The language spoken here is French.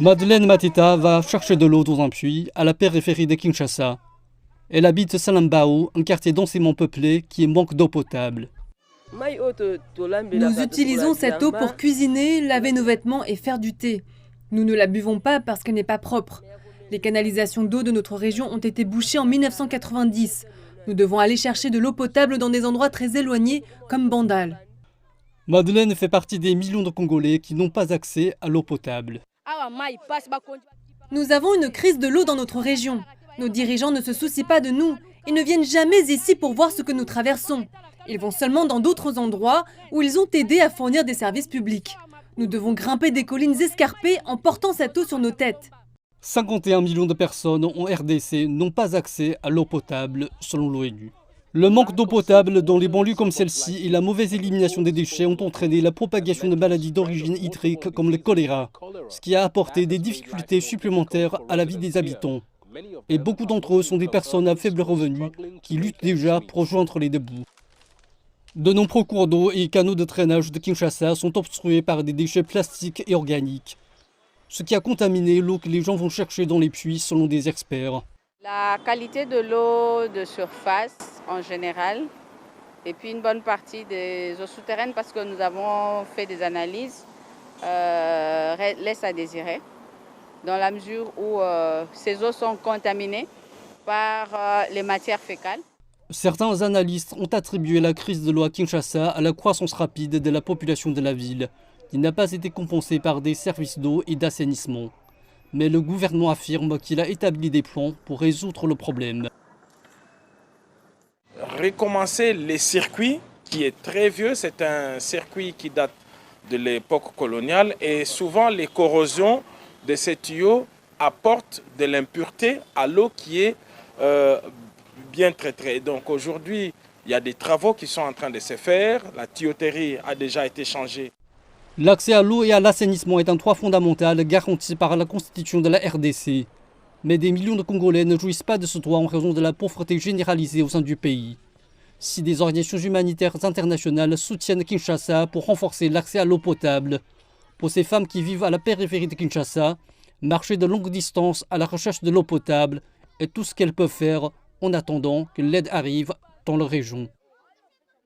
Madeleine Mateta va chercher de l'eau dans un puits à la périphérie de Kinshasa. Elle habite Salambao, un quartier densément peuplé qui manque d'eau potable. Nous utilisons cette eau pour cuisiner, laver nos vêtements et faire du thé. Nous ne la buvons pas parce qu'elle n'est pas propre. Les canalisations d'eau de notre région ont été bouchées en 1990. Nous devons aller chercher de l'eau potable dans des endroits très éloignés, comme Bandal. Madeleine fait partie des millions de Congolais qui n'ont pas accès à l'eau potable. Nous avons une crise de l'eau dans notre région. Nos dirigeants ne se soucient pas de nous. Ils ne viennent jamais ici pour voir ce que nous traversons. Ils vont seulement dans d'autres endroits où ils ont aidé à fournir des services publics. Nous devons grimper des collines escarpées en portant cette eau sur nos têtes. 51 millions de personnes en RDC n'ont pas accès à l'eau potable, selon l'ONU. Le manque d'eau potable dans les banlieues comme celle-ci et la mauvaise élimination des déchets ont entraîné la propagation de maladies d'origine hydrique comme le choléra, ce qui a apporté des difficultés supplémentaires à la vie des habitants. Et beaucoup d'entre eux sont des personnes à faible revenu qui luttent déjà pour joindre les deux bouts. De nombreux cours d'eau et canaux de drainage de Kinshasa sont obstrués par des déchets plastiques et organiques, ce qui a contaminé l'eau que les gens vont chercher dans les puits selon des experts. La qualité de l'eau de surface en général, et puis une bonne partie des eaux souterraines, parce que nous avons fait des analyses, laisse à désirer, dans la mesure où ces eaux sont contaminées par les matières fécales. Certains analystes ont attribué la crise de l'eau à Kinshasa à la croissance rapide de la population de la ville, qui n'a pas été compensée par des services d'eau et d'assainissement. Mais le gouvernement affirme qu'il a établi des plans pour résoudre le problème. Recommencer les circuits, qui est très vieux, c'est un circuit qui date de l'époque coloniale et souvent les corrosions de ces tuyaux apportent de l'impureté à l'eau qui est bien traitée. Donc aujourd'hui, il y a des travaux qui sont en train de se faire, la tuyauterie a déjà été changée. L'accès à l'eau et à l'assainissement est un droit fondamental garanti par la Constitution de la RDC. Mais des millions de Congolais ne jouissent pas de ce droit en raison de la pauvreté généralisée au sein du pays. Si des organisations humanitaires internationales soutiennent Kinshasa pour renforcer l'accès à l'eau potable, pour ces femmes qui vivent à la périphérie de Kinshasa, marcher de longue distance à la recherche de l'eau potable est tout ce qu'elles peuvent faire en attendant que l'aide arrive dans leur région.